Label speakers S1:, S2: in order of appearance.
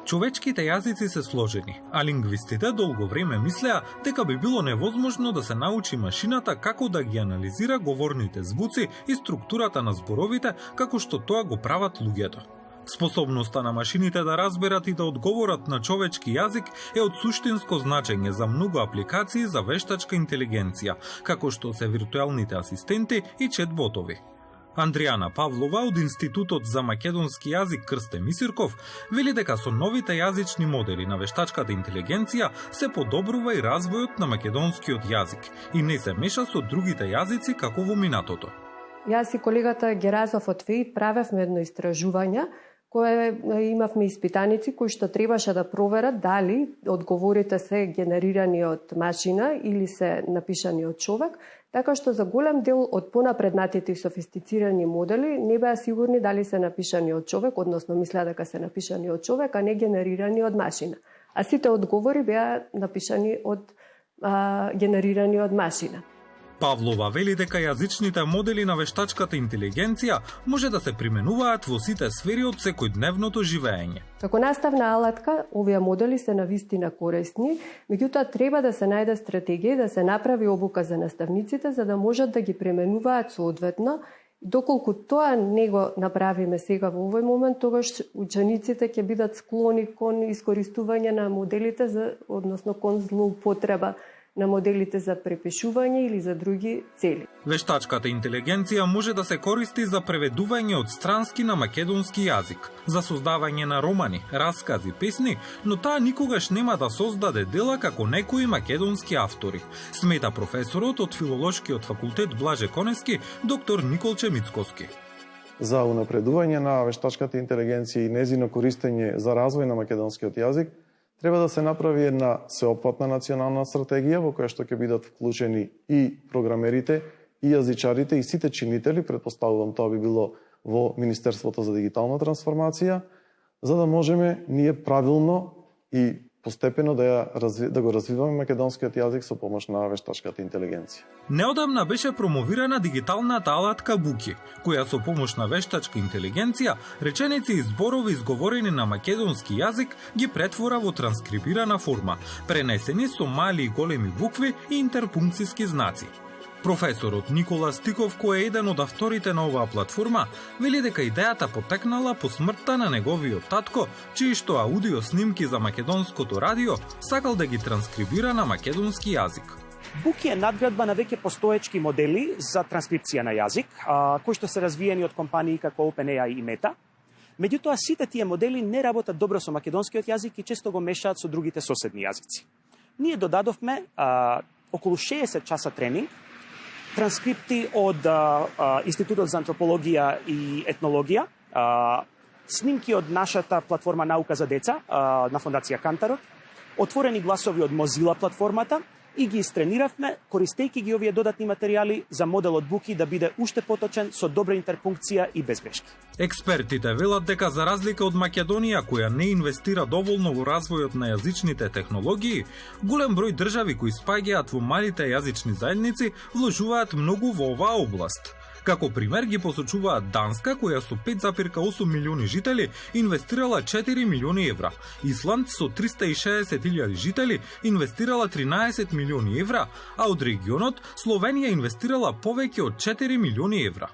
S1: Човечките јазици се сложени, а лингвистите долго време мислеа дека би било невозможно да се научи машината како да ги анализира говорните звуци и структурата на зборовите како што тоа го прават луѓето. Способноста на машините да разберат и да одговорат на човечки јазик е од суштинско значење за многу апликации за вештачка интелигенција, како што се виртуелните асистенти и четботови. Андријана Павлова од Институтот за македонски јазик Крстен Мисирков вели дека со новите јазични модели на вештачката интелигенција се подобрува и развојот на македонскиот јазик и не се меша со другите јазици како во минатото.
S2: Јас и колегата Геразов од ФЕИ правевме едно истражување кое имавме испитаници кои што требаше да проверат дали одговорите се генерирани од машина или се напишани од човек, така што за голем дел од понапреднатите и софистицирани модели не беа сигурни дали се напишани од човек, односно мислеа дека се напишани од човек, а не генерирани од машина. А сите одговори беа напишани генерирани од машина.
S1: Павлова вели дека јазичните модели на вештачката интелигенција може да се применуваат во сите сфери од секојдневното живење.
S2: Како наставна алатка, овие модели се навистина корисни, меѓутоа треба да се најде стратегија да се направи обука за наставниците за да можат да ги применуваат соодветно. Доколку тоа не го направиме сега во овој момент, тогаш учениците ќе бидат склони кон искористување на моделите односно кон злоупотреба на моделите за препишување или за други цели.
S1: Вештачката интелигенција може да се користи за преведување од странски на македонски јазик, за создавање на романи, раскази, песни, но таа никогаш нема да создаде дела како некои македонски автори, смета професорот од Филолошкиот факултет Блаже Конески, доктор Николче Мицкоски.
S3: За унапредување на вештачката интелигенција и незино користење за развој на македонскиот јазик, треба да се направи една сеопфатна национална стратегија во која што ќе бидат вклучени и програмерите, и јазичарите, и сите чинители, предпоставувам тоа би било во Министерството за дигитална трансформација, за да можеме ние правилно и постепено да го развиваме македонскиот јазик со помош на вештачката интелигенција.
S1: Неодамна беше промовирана дигиталната алатка Буки, која со помош на вештачка интелигенција реченици и зборови изговорени на македонски јазик ги претвора во транскрибирана форма, пренесени со мали и големи букви и интерпункциски знаци. Професорот Никола Стиков, кој е еден од авторите на оваа платформа, вели дека идејата потекнала по смртта на неговиот татко, чии што аудио снимки за македонското радио сакал да ги транскрибира на македонски јазик.
S4: Буки е надградба на веќе постоечки модели за транскрипција на јазик, кои што се развиени од компании како OpenAI и Meta. Меѓутоа, сите тие модели не работат добро со македонскиот јазик и често го мешаат со другите соседни јазици. Ние додадовме околу 60 часа тренинг, транскрипти од Институтот за антропологија и етнологија, снимки од нашата платформа Наука за деца на Фондација Кантарот, отворени гласови од Mozilla платформата и ги истрениравме користејќи ги овие додатни материјали за моделот Буки да биде уште поточен со добра интерпункција и без грешки.
S1: Експертите велат дека за разлика од Македонија, која не инвестира доволно во развојот на јазичните технологии, голем број држави кои спаѓаат во малите јазични заедници вложуваат многу во оваа област. Како пример ги посочуваат Данска, која со 5,8 милиони жители инвестирала 4 милиони евра. Исланд со 360.000 жители инвестирала 13 милиони евра, а од регионот Словенија инвестирала повеќе од 4 милиони евра.